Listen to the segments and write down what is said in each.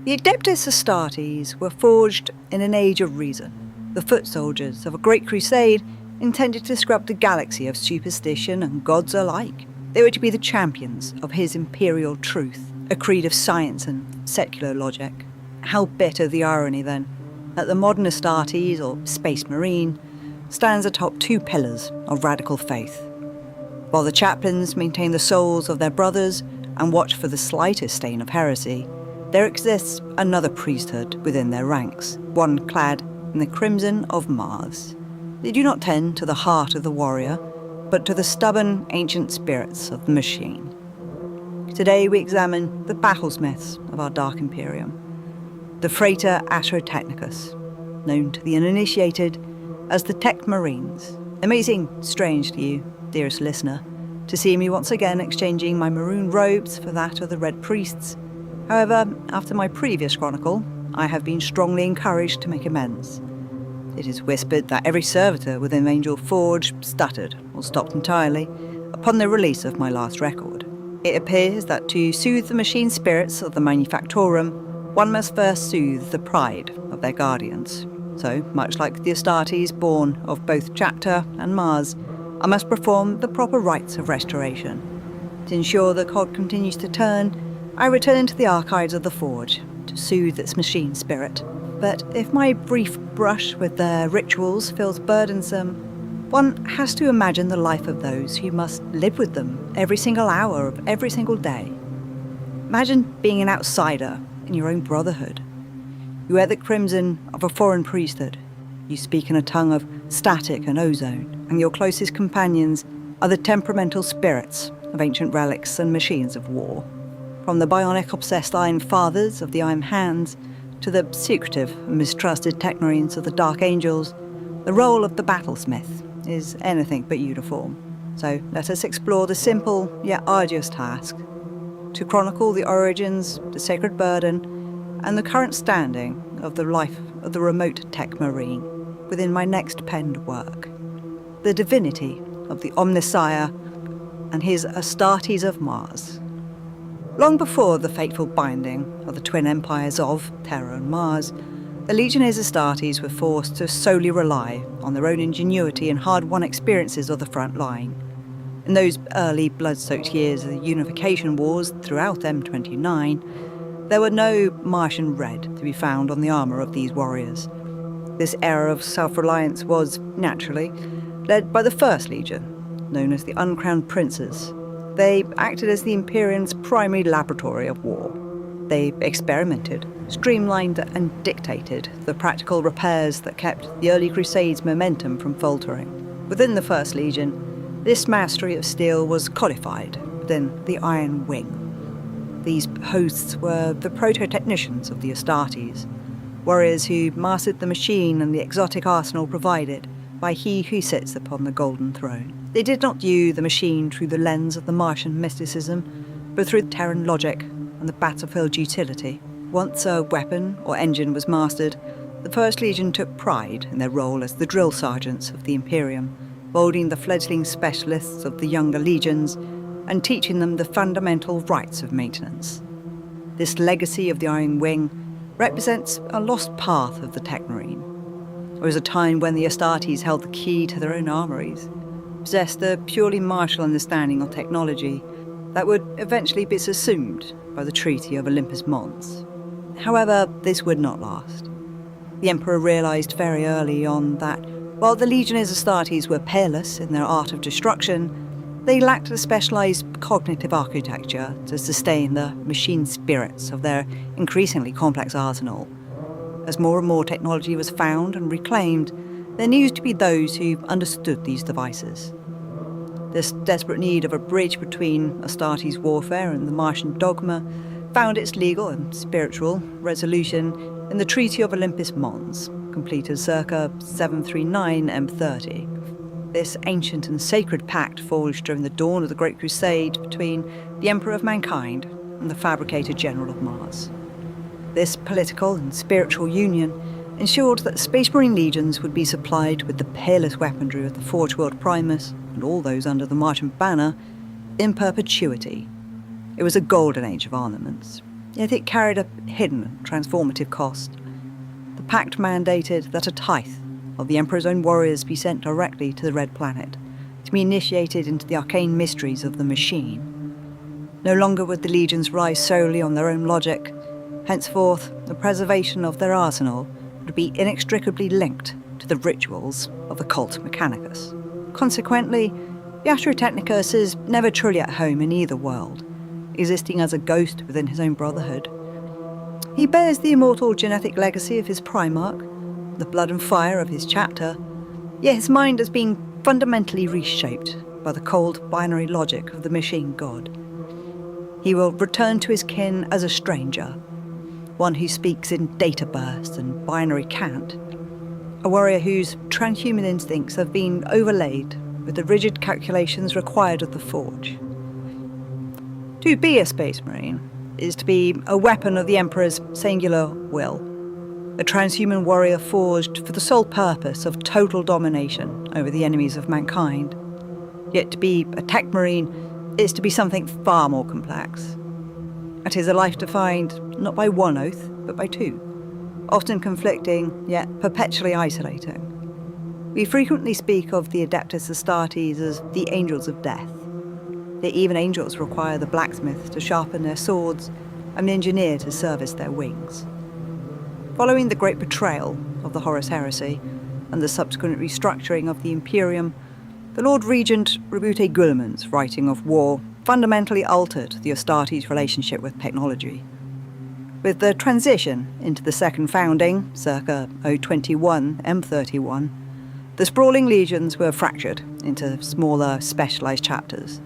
The Adeptus Astartes were forged in an age of reason, the foot soldiers of a great crusade intended to disrupt the galaxy of superstition and gods alike. They were to be the champions of his imperial truth, a creed of science and secular logic. How bitter the irony, then, that the modern Astartes, or Space Marine, stands atop two pillars of radical faith. While the chaplains maintain the souls of their brothers and watch for the slightest stain of heresy, there exists another priesthood within their ranks, one clad in the crimson of Mars. They do not tend to the heart of the warrior, but to the stubborn ancient spirits of the machine. Today we examine the battlesmiths of our Dark Imperium, the Frater Technicus, known to the uninitiated as the Techmarines. It may seem strange to you, dearest listener, to see me once again exchanging my maroon robes for that of the Red Priests. However, after my previous chronicle, I have been strongly encouraged to make amends. It is whispered that every servitor within Angel Forge stuttered or stopped entirely upon the release of my last record. It appears that to soothe the machine spirits of the Manufactorum, one must first soothe the pride of their guardians. So, much like the Astartes born of both Chapter and Mars, I must perform the proper rites of restoration. To ensure the cog continues to turn, I return to the archives of the Forge to soothe its machine spirit. But if my brief brush with their rituals feels burdensome, one has to imagine the life of those who must live with them every single hour of every single day. Imagine being an outsider in your own brotherhood. You wear the crimson of a foreign priesthood. You speak in a tongue of static and ozone, and your closest companions are the temperamental spirits of ancient relics and machines of war. From the bionic-obsessed Iron Fathers of the Iron Hands to the secretive and mistrusted Techmarines of the Dark Angels, the role of the battlesmith is anything but uniform. So let us explore the simple yet arduous task to chronicle the origins, the sacred burden, and the current standing of the life of the remote Techmarine within my next penned work. The divinity of the Omnissiah and his Astartes of Mars. Long before the fateful binding of the twin empires of Terra and Mars, the Legionnaires Astartes were forced to solely rely on their own ingenuity and hard-won experiences of the front line. In those early blood-soaked years of the unification wars throughout M29, there were no Martian red to be found on the armour of these warriors. This era of self-reliance was, naturally, led by the First Legion, known as the Uncrowned Princes. They acted as the Imperium's primary laboratory of war. They experimented, streamlined and dictated the practical repairs that kept the early Crusades' momentum from faltering. Within the First Legion, this mastery of steel was codified within the Iron Wing. These hosts were the proto-technicians of the Astartes, warriors who mastered the machine and the exotic arsenal provided by he who sits upon the golden throne. They did not view the machine through the lens of the Martian mysticism, but through Terran logic and the battlefield utility. Once a weapon or engine was mastered, the First Legion took pride in their role as the drill sergeants of the Imperium, molding the fledgling specialists of the younger legions and teaching them the fundamental rites of maintenance. This legacy of the Iron Wing represents a lost path of the Techmarine. There was a time when the Astartes held the key to their own armories, possessed a purely martial understanding of technology that would eventually be subsumed by the Treaty of Olympus Mons. However, this would not last. The Emperor realised very early on that, while the Legionnaires Astartes were peerless in their art of destruction, they lacked a specialised cognitive architecture to sustain the machine spirits of their increasingly complex arsenal. As more and more technology was found and reclaimed, there needed to be those who understood these devices. This desperate need of a bridge between Astartes warfare and the Martian dogma found its legal and spiritual resolution in the Treaty of Olympus Mons, completed circa 739 M30. This ancient and sacred pact forged during the dawn of the Great Crusade between the Emperor of Mankind and the Fabricator General of Mars. This political and spiritual union ensured that Space Marine legions would be supplied with the peerless weaponry of the Forge World Primus and all those under the Martian banner in perpetuity. It was a golden age of armaments. yet it carried a hidden, transformative cost. The pact mandated that a tithe of the Emperor's own warriors be sent directly to the Red Planet, to be initiated into the arcane mysteries of the machine. No longer would the legions rise solely on their own logic. Henceforth, the preservation of their arsenal would be inextricably linked to the rituals of the Cult Mechanicus. Consequently, the Astra Technicus is never truly at home in either world, existing as a ghost within his own brotherhood. He bears the immortal genetic legacy of his Primarch, the blood and fire of his chapter, yet his mind has been fundamentally reshaped by the cold binary logic of the machine god. He will return to his kin as a stranger, one who speaks in data bursts and binary cant, a warrior whose transhuman instincts have been overlaid with the rigid calculations required of the Forge. To be a Space Marine is to be a weapon of the Emperor's singular will, a transhuman warrior forged for the sole purpose of total domination over the enemies of mankind. Yet to be a Techmarine is to be something far more complex. It is a life defined not by one oath, but by two, often conflicting, yet perpetually isolating. We frequently speak of the Adeptus Astartes as the angels of death. Yet even angels require the blacksmiths to sharpen their swords and the engineer to service their wings. Following the great betrayal of the Horus Heresy and the subsequent restructuring of the Imperium, the Lord Regent Rebute Guilliman's writing of war fundamentally altered the Astartes' relationship with technology. With the transition into the Second Founding, circa 021 M31, the sprawling legions were fractured into smaller, specialised chapters.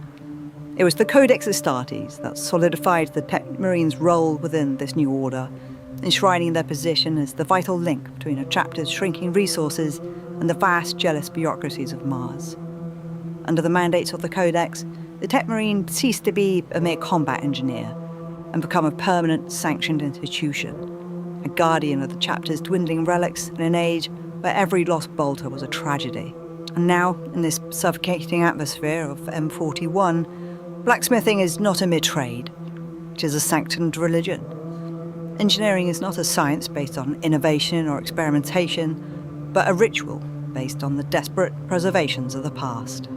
It was the Codex Astartes that solidified the Techmarines' role within this new order, enshrining their position as the vital link between a chapter's shrinking resources and the vast, jealous bureaucracies of Mars. Under the mandates of the Codex, the Techmarine ceased to be a mere combat engineer and become a permanent, sanctioned institution, a guardian of the chapter's dwindling relics in an age where every lost bolter was a tragedy. And now, in this suffocating atmosphere of M41, blacksmithing is not a mere trade, it is a sanctioned religion. Engineering is not a science based on innovation or experimentation, but a ritual based on the desperate preservations of the past.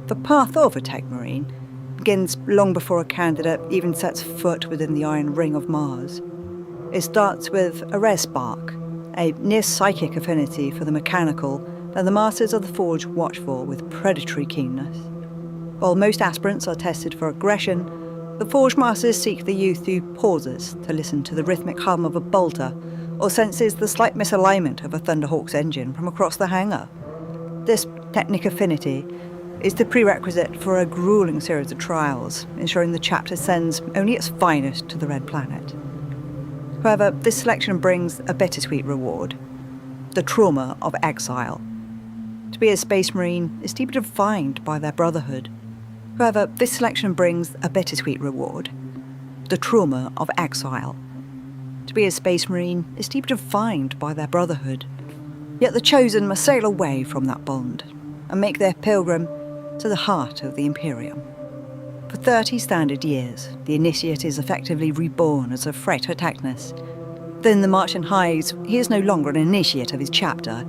The path of a Techmarine begins long before a candidate even sets foot within the iron ring of Mars. It starts with a rare spark, a near-psychic affinity for the mechanical that the masters of the Forge watch for with predatory keenness. While most aspirants are tested for aggression, the Forge masters seek the youth who pauses to listen to the rhythmic hum of a bolter or senses the slight misalignment of a Thunderhawk's engine from across the hangar. This technic affinity is the prerequisite for a grueling series of trials, ensuring the chapter sends only its finest to the Red Planet. However, this selection brings a bittersweet reward: the trauma of exile. To be a Space Marine is to be defined by their brotherhood. However, this selection brings a bittersweet reward: the trauma of exile. To be a Space Marine is to be defined by their brotherhood. Yet the chosen must sail away from that bond and make their pilgrim to the heart of the Imperium. For 30 standard years, the initiate is effectively reborn as a Frater Technus. Within the Martian hives, he is no longer an initiate of his chapter.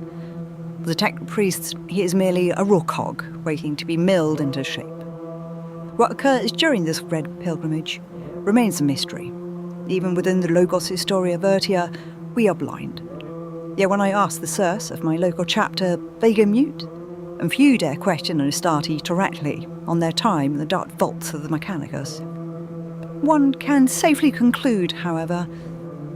For the Tech priests, he is merely a raw cog, waiting to be milled into shape. What occurs during this red pilgrimage remains a mystery. Even within the Logos Historia Vertia, we are blind. Yet when I ask the Circe of my local chapter, they go mute, and few dare question an Astarte directly on their time in the dark vaults of the Mechanicus. One can safely conclude, however,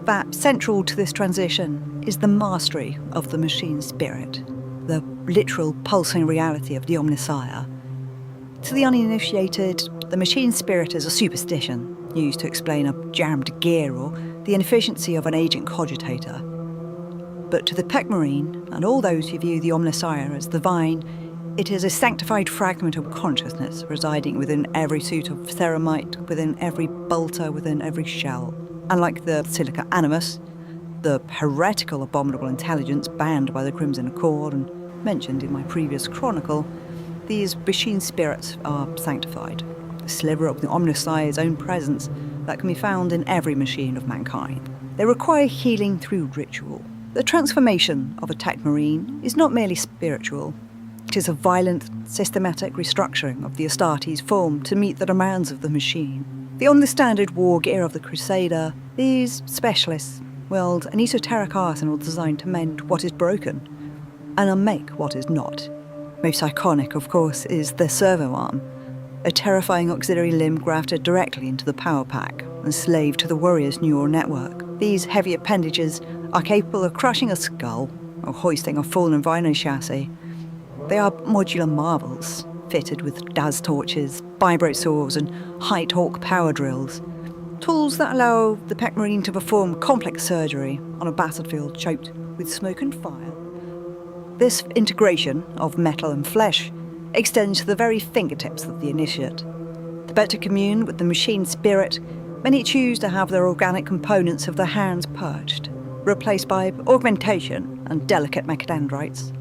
that central to this transition is the mastery of the machine spirit, the literal pulsing reality of the Omnissiah. To the uninitiated, the machine spirit is a superstition used to explain a jammed gear or the inefficiency of an agent cogitator. But to the Techmarine, and all those who view the Omnissiah as divine, it is a sanctified fragment of consciousness residing within every suit of ceramite, within every bolter, within every shell. Unlike the Silica Animus, the heretical abominable intelligence banned by the Crimson Accord and mentioned in my previous chronicle, these machine spirits are sanctified. The sliver of the Omnissiah's own presence that can be found in every machine of mankind. They require healing through ritual. The transformation of a Techmarine is not merely spiritual. It is a violent, systematic restructuring of the Astartes form to meet the demands of the machine. Beyond the standard war gear of the Crusader, these specialists wield an esoteric arsenal designed to mend what is broken and unmake what is not. Most iconic, of course, is the servo arm, a terrifying auxiliary limb grafted directly into the power pack and slaved to the warrior's neural network. These heavy appendages are capable of crushing a skull or hoisting a fallen rhino chassis. They are modular marvels, fitted with DAS torches, vibro saws and high-torque power drills. Tools that allow the Techmarine to perform complex surgery on a battlefield choked with smoke and fire. This integration of metal and flesh extends to the very fingertips of the initiate. To better commune with the machine spirit, many choose to have their organic components of their hands purged, replaced by augmentation and delicate mechadendrites.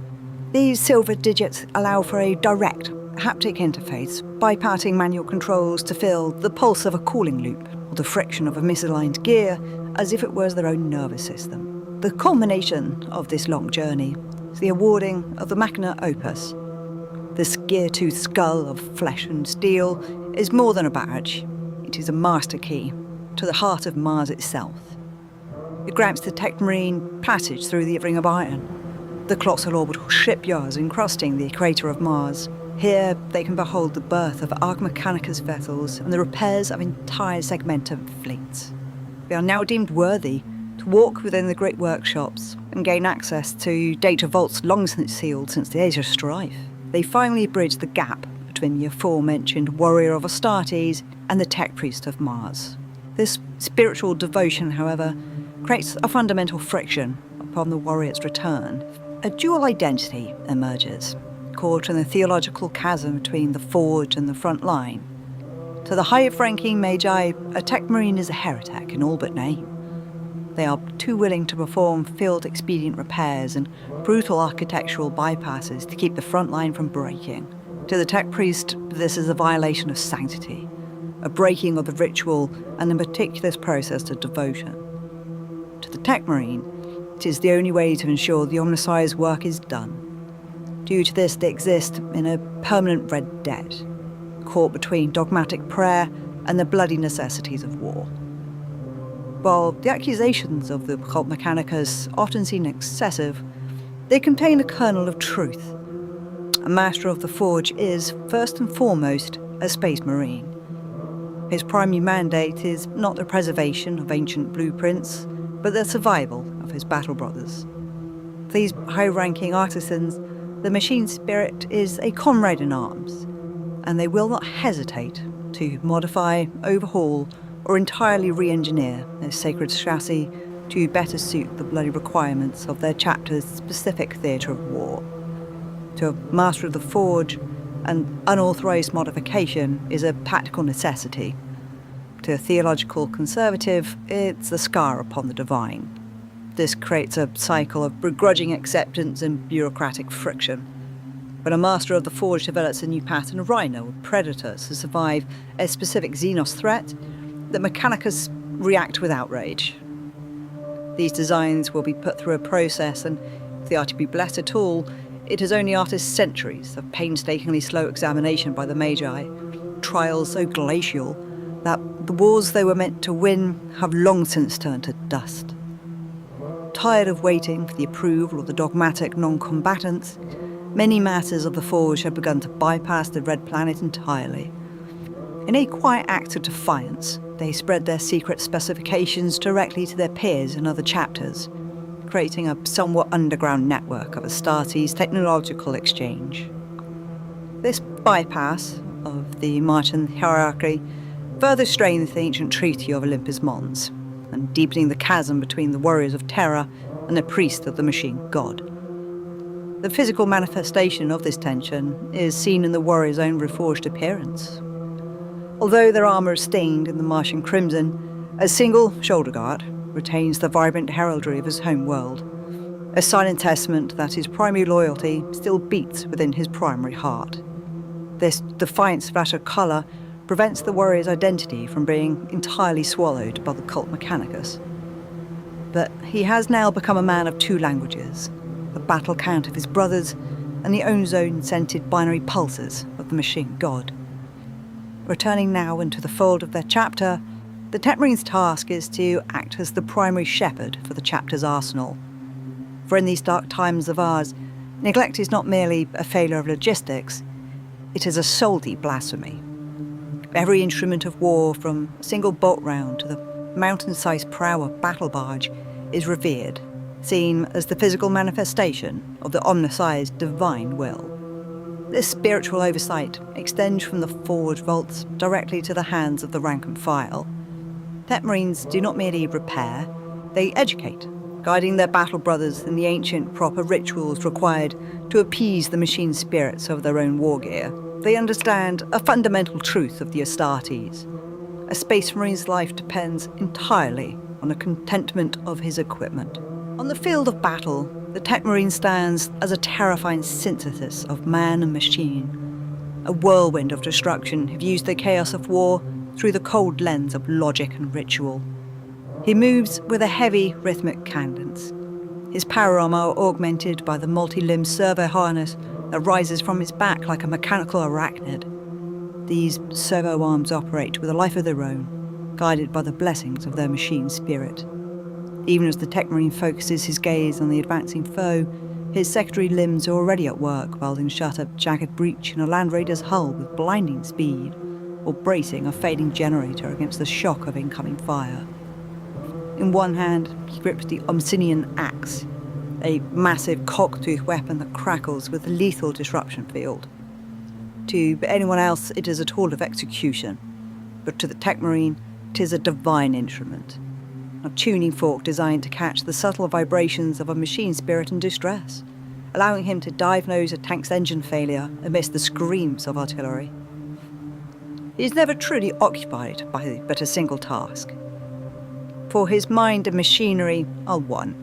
These silver digits allow for a direct, haptic interface, bypassing manual controls to feel the pulse of a cooling loop or the friction of a misaligned gear as if it was their own nervous system. The culmination of this long journey is the awarding of the Magna Opus. This gear-toothed skull of flesh and steel is more than a badge. It is a master key to the heart of Mars itself. It grants the Techmarine passage through the Ring of Iron, the colossal orbital shipyards encrusting the equator of Mars. Here they can behold the birth of Cult Mechanicus vessels and the repairs of entire segmented fleets. They are now deemed worthy to walk within the great workshops and gain access to data vaults long since sealed since the Age of Strife. They finally bridge the gap between the aforementioned warrior of Astartes and the tech priest of Mars. This spiritual devotion, however, creates a fundamental friction upon the warrior's return. A dual identity emerges, caught in the theological chasm between the forge and the front line. To the higher-ranking magi, a Techmarine is a heretic in all but name. They are too willing to perform field-expedient repairs and brutal architectural bypasses to keep the front line from breaking. To the tech priest, this is a violation of sanctity, a breaking of the ritual and the meticulous process of devotion. To the Techmarine, it is the only way to ensure the Omnissiah's work is done. Due to this, they exist in a permanent red debt, caught between dogmatic prayer and the bloody necessities of war. While the accusations of the Cult Mechanicus often seem excessive, they contain a kernel of truth. A master of the forge is, first and foremost, a space marine. His primary mandate is not the preservation of ancient blueprints, but the survival of his battle brothers. For these high-ranking artisans, the machine spirit is a comrade in arms, and they will not hesitate to modify, overhaul, or entirely re-engineer their sacred chassis to better suit the bloody requirements of their chapter's specific theatre of war. To a master of the forge, an unauthorised modification is a tactical necessity. To a theological conservative, it's the scar upon the divine. This creates a cycle of begrudging acceptance and bureaucratic friction. When a master of the forge develops a new pattern of rhino or predator to survive a specific Xenos threat, the Mechanicus react with outrage. These designs will be put through a process, and if they are to be blessed at all, it is only after centuries of painstakingly slow examination by the Magi, trials so glacial that the wars they were meant to win have long since turned to dust. Tired of waiting for the approval of the dogmatic non-combatants, many masters of the Forge have begun to bypass the Red Planet entirely. In a quiet act of defiance, they spread their secret specifications directly to their peers in other chapters, creating a somewhat underground network of Astartes technological exchange. This bypass of the Martian hierarchy further strains the ancient Treaty of Olympus Mons, and deepening the chasm between the warriors of Terra and the priest of the machine god. The physical manifestation of this tension is seen in the warrior's own reforged appearance. Although their armour is stained in the Martian crimson, a single shoulder guard retains the vibrant heraldry of his home world, a silent testament that his primary loyalty still beats within his primary heart. This defiant splash of colour prevents the warrior's identity from being entirely swallowed by the Cult Mechanicus. But he has now become a man of two languages, the battle count of his brothers and the ozone-scented binary pulses of the machine god. Returning now into the fold of their chapter, the Techmarine's task is to act as the primary shepherd for the chapter's arsenal. For in these dark times of ours, neglect is not merely a failure of logistics, it is a soul-deep blasphemy. Every instrument of war, from a single bolt round to the mountain-sized prow of battle barge, is revered, seen as the physical manifestation of the Omnissiah's divine will. This spiritual oversight extends from the forge vaults directly to the hands of the rank and file. Techmarines do not merely repair, they educate, guiding their battle brothers in the ancient proper rituals required to appease the machine spirits of their own war gear. They understand a fundamental truth of the Astartes. A Space Marine's life depends entirely on the contentment of his equipment. On the field of battle, the Techmarine stands as a terrifying synthesis of man and machine, a whirlwind of destruction who views the chaos of war through the cold lens of logic and ritual. He moves with a heavy, rhythmic cadence, his power armor augmented by the multi-limb servo harness that rises from his back like a mechanical arachnid. These servo arms operate with a life of their own, guided by the blessings of their machine spirit. Even as the Techmarine focuses his gaze on the advancing foe, his secondary limbs are already at work welding shut a jagged breach in a Land Raider's hull with blinding speed, or bracing a fading generator against the shock of incoming fire. In one hand, he grips the Omsinian axe, a massive cock-tooth weapon that crackles with a lethal disruption field. To anyone else, it is a tool of execution, but to the Techmarine, it is a divine instrument. A tuning fork designed to catch the subtle vibrations of a machine spirit in distress, allowing him to diagnose a tank's engine failure amidst the screams of artillery. He is never truly occupied by but a single task, for his mind and machinery are one.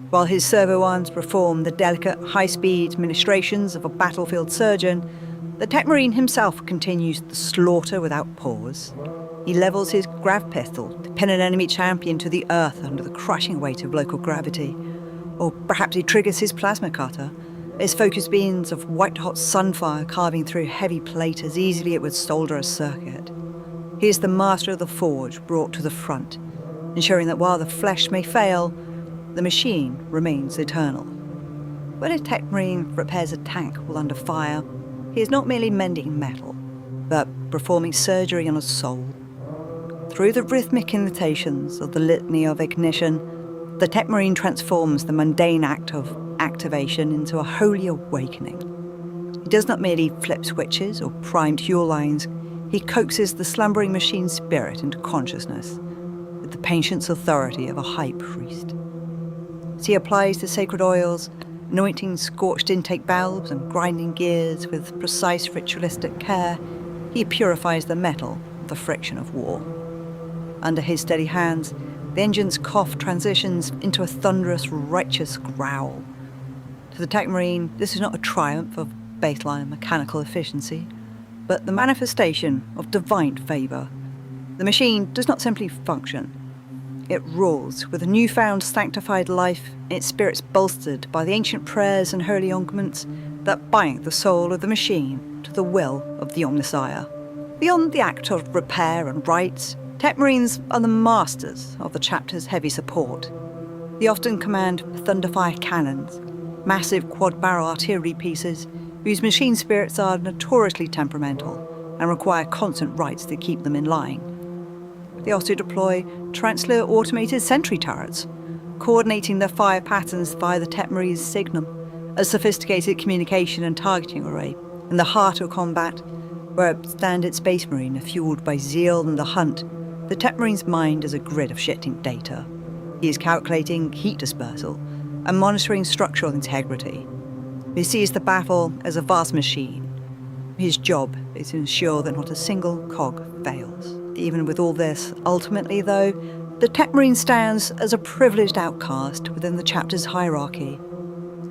While his servo arms perform the delicate, high-speed ministrations of a battlefield surgeon, the Techmarine himself continues the slaughter without pause. He levels his grav pistol to pin an enemy champion to the earth under the crushing weight of local gravity. Or perhaps he triggers his plasma cutter, his focus beams of white-hot sunfire carving through heavy plate as easily it would solder a circuit. He is the master of the forge brought to the front, ensuring that while the flesh may fail, the machine remains eternal. When a Techmarine repairs a tank while under fire, he is not merely mending metal, but performing surgery on a soul. Through the rhythmic innotations of the litany of ignition, the Techmarine transforms the mundane act of activation into a holy awakening. He does not merely flip switches or prime fuel lines, he coaxes the slumbering machine spirit into consciousness with the patience authority of a high priest. As he applies the sacred oils, anointing scorched intake valves and grinding gears with precise ritualistic care, he purifies the metal of the friction of war. Under his steady hands, the engine's cough transitions into a thunderous, righteous growl. To the Techmarine, this is not a triumph of baseline mechanical efficiency, but the manifestation of divine favour. The machine does not simply function. It rules with a newfound sanctified life, its spirits bolstered by the ancient prayers and holy ointments that bind the soul of the machine to the will of the Omnissiah. Beyond the act of repair and rites, Techmarines are the masters of the chapter's heavy support. They often command thunderfire cannons, massive quad-barrel artillery pieces whose machine spirits are notoriously temperamental and require constant rites to keep them in line. They also deploy Transler automated sentry turrets, coordinating their fire patterns via the Techmarine's signum, a sophisticated communication and targeting array. In the heart of combat, where a standard Space Marine are fueled by zeal and the hunt, the Techmarine's mind is a grid of shifting data. He is calculating heat dispersal and monitoring structural integrity. He sees the battle as a vast machine. His job is to ensure that not a single cog fails. Even with all this, ultimately though, the Techmarine stands as a privileged outcast within the chapter's hierarchy.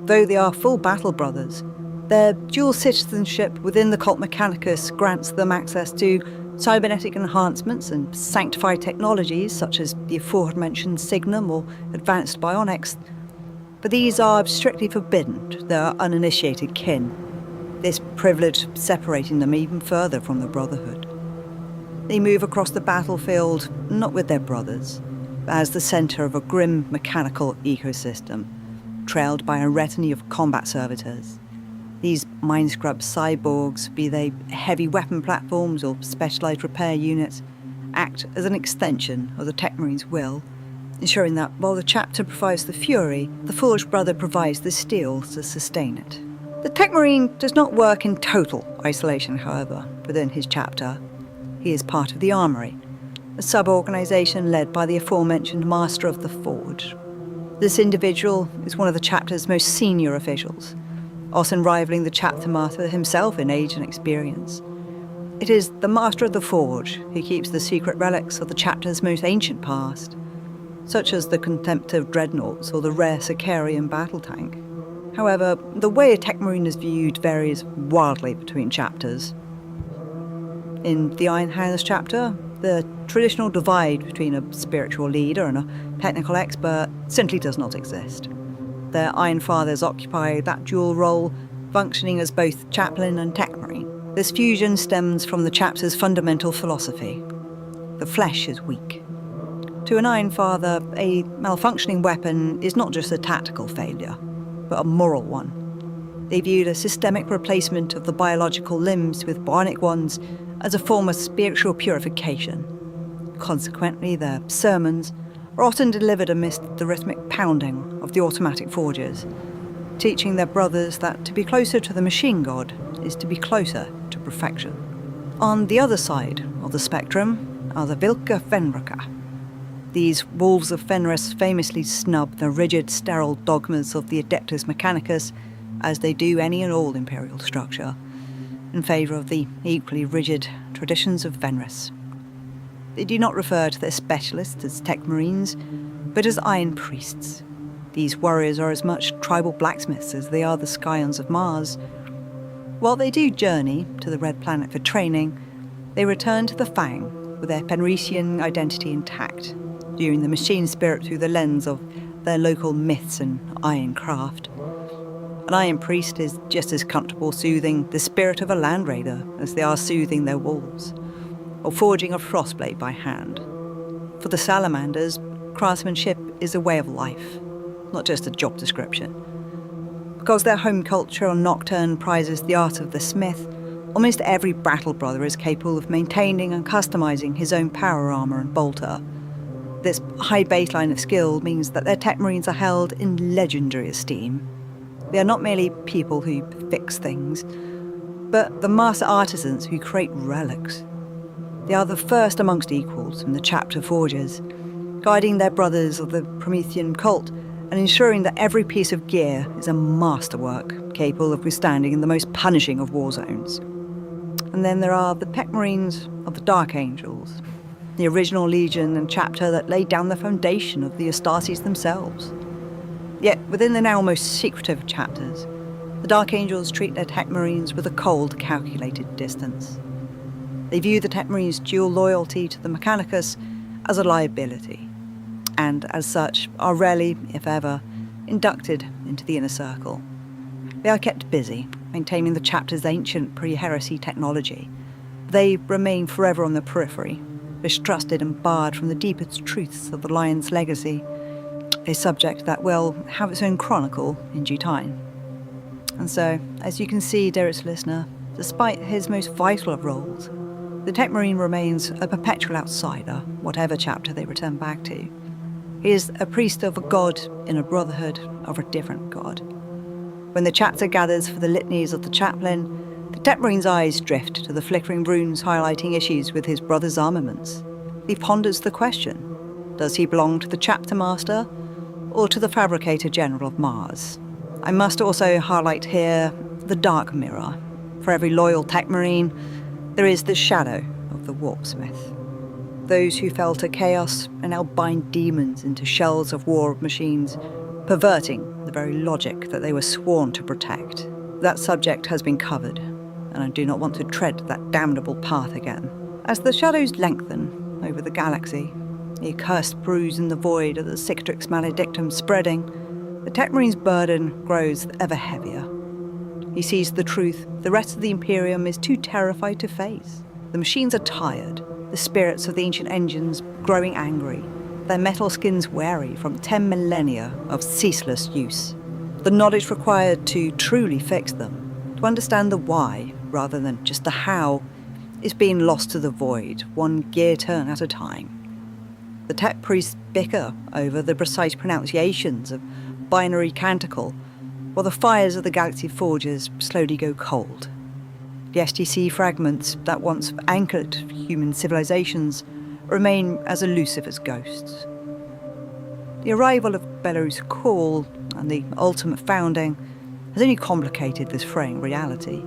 Though they are full battle brothers, Their dual citizenship within the Cult Mechanicus grants them access to cybernetic enhancements and sanctified technologies such as the aforementioned Signum or advanced bionics, but these are strictly forbidden to their uninitiated kin, this privilege separating them even further from the Brotherhood. They move across the battlefield not with their brothers, but as the centre of a grim mechanical ecosystem, trailed by a retinue of combat servitors. These mind-scrubbed cyborgs, be they heavy weapon platforms or specialised repair units, act as an extension of the Techmarine's will, ensuring that while the chapter provides the fury, the Forged Brother provides the steel to sustain it. The Techmarine does not work in total isolation, however, within his chapter. He is part of the Armoury, a sub-organisation led by the aforementioned Master of the Forge. This individual is one of the chapter's most senior officials, often rivaling the chapter master himself in age and experience. It is the Master of the Forge who keeps the secret relics of the chapter's most ancient past, such as the contemptive dreadnoughts or the rare Sicarian battle tank. However, the way a Techmarine is viewed varies wildly between chapters. In the Iron Hands chapter, the traditional divide between a spiritual leader and a technical expert simply does not exist. Their Iron Fathers occupy that dual role, functioning as both chaplain and Techmarine. This fusion stems from the chapter's fundamental philosophy. The flesh is weak. To an Iron Father, a malfunctioning weapon is not just a tactical failure, but a moral one. They view the systemic replacement of the biological limbs with bionic ones as a form of spiritual purification. Consequently, their sermons are often delivered amidst the rhythmic pounding of the automatic forges, teaching their brothers that to be closer to the machine god is to be closer to perfection. On the other side of the spectrum are the Vilka Fenrika. These wolves of Fenris famously snub the rigid, sterile dogmas of the Adeptus Mechanicus, as they do any and all imperial structure, in favour of the equally rigid traditions of Fenris. They do not refer to their specialists as Techmarines, but as Iron Priests. These warriors are as much tribal blacksmiths as they are the Scions of Mars. While they do journey to the Red Planet for training, they return to the Fang with their Fenrisian identity intact, viewing the machine spirit through the lens of their local myths and iron craft. An Iron Priest is just as comfortable soothing the spirit of a land raider as they are soothing their wolves, or forging a frostblade by hand. For the Salamanders, craftsmanship is a way of life, not just a job description. Because their home culture on Nocturne prizes the art of the smith, almost every battle brother is capable of maintaining and customizing his own power armor and bolter. This high baseline of skill means that their Techmarines are held in legendary esteem. They are not merely people who fix things, but the master artisans who create relics. They are the first amongst equals in the chapter forges, guiding their brothers of the Promethean cult and ensuring that every piece of gear is a masterwork capable of withstanding in the most punishing of war zones. And then there are the Techmarines of the Dark Angels, the original legion and chapter that laid down the foundation of the Astartes themselves. Yet, within the now most secretive chapters, the Dark Angels treat their Techmarines with a cold, calculated distance. They view the Techmarines' dual loyalty to the Mechanicus as a liability, and as such are rarely, if ever, inducted into the inner circle. They are kept busy, maintaining the chapter's ancient pre-heresy technology. They remain forever on the periphery, mistrusted and barred from the deepest truths of the Lion's legacy, a subject that will have its own chronicle in due time. And so, as you can see, dearest listener, despite his most vital of roles, the Techmarine remains a perpetual outsider, whatever chapter they return back to. He is a priest of a god in a brotherhood of a different god. When the chapter gathers for the litanies of the chaplain, the Techmarine's eyes drift to the flickering runes highlighting issues with his brother's armaments. He ponders the question, does he belong to the chapter master or to the Fabricator General of Mars? I must also highlight here the dark mirror. For every loyal Techmarine, there is the shadow of the warpsmith. Those who fell to chaos and now bind demons into shells of war machines, perverting the very logic that they were sworn to protect. That subject has been covered, and I do not want to tread that damnable path again. As the shadows lengthen over the galaxy, the accursed bruise in the void of the Cicatrix Maledictum spreading, the Techmarine's burden grows ever heavier. He sees the truth the rest of the Imperium is too terrified to face. The machines are tired, the spirits of the ancient engines growing angry, their metal skins weary from 10 millennia of ceaseless use. The knowledge required to truly fix them, to understand the why rather than just the how, is being lost to the void, one gear turn at a time. The tech priests bicker over the precise pronunciations of binary canticle, while the fires of the galaxy forges slowly go cold. The STC fragments that once anchored human civilizations remain as elusive as ghosts. The arrival of Belarus Call and the ultimate founding has only complicated this fraying reality.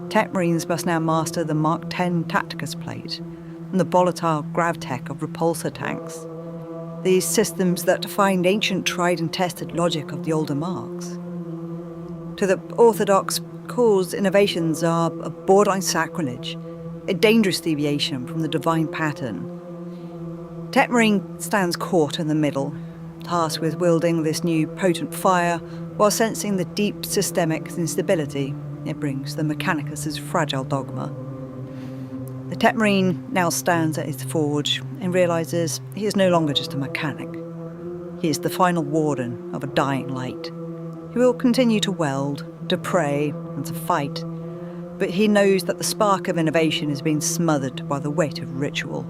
Techmarines must now master the Mark X Tacticus plate and the volatile gravtech of repulsor tanks, these systems that defined ancient tried and tested logic of the older marks. To the orthodox, Call's innovations are a borderline sacrilege, a dangerous deviation from the divine pattern. Techmarine stands caught in the middle, tasked with wielding this new potent fire while sensing the deep systemic instability it brings the Mechanicus' fragile dogma. The Techmarine now stands at his forge and realises he is no longer just a mechanic. He is the final warden of a dying light. He will continue to weld, to pray, and to fight, but he knows that the spark of innovation is being smothered by the weight of ritual.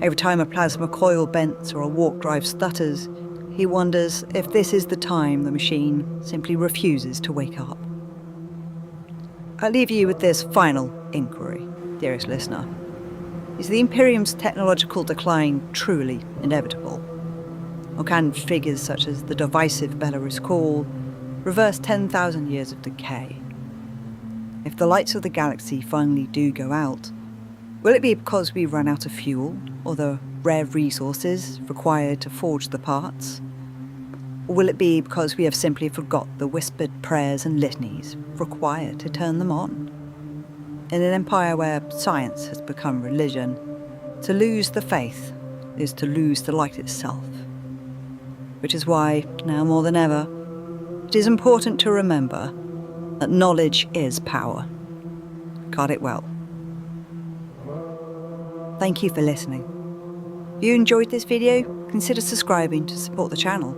Every time a plasma coil bends or a warp drive stutters, he wonders if this is the time the machine simply refuses to wake up. I leave you with this final inquiry, dearest listener. Is the Imperium's technological decline truly inevitable? Or can figures such as the divisive Belarus Call reverse 10,000 years of decay? If the lights of the galaxy finally do go out, will it be because we run out of fuel or the rare resources required to forge the parts? Or will it be because we have simply forgot the whispered prayers and litanies required to turn them on? In an empire where science has become religion, to lose the faith is to lose the light itself. Which is why, now more than ever, it is important to remember that knowledge is power. Guard it well. Thank you for listening. If you enjoyed this video, consider subscribing to support the channel.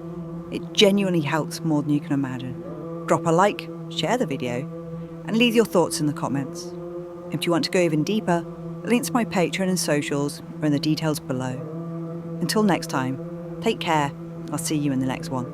It genuinely helps more than you can imagine. Drop a like, share the video, and leave your thoughts in the comments. If you want to go even deeper, the links to my Patreon and socials are in the details below. Until next time, take care. I'll see you in the next one.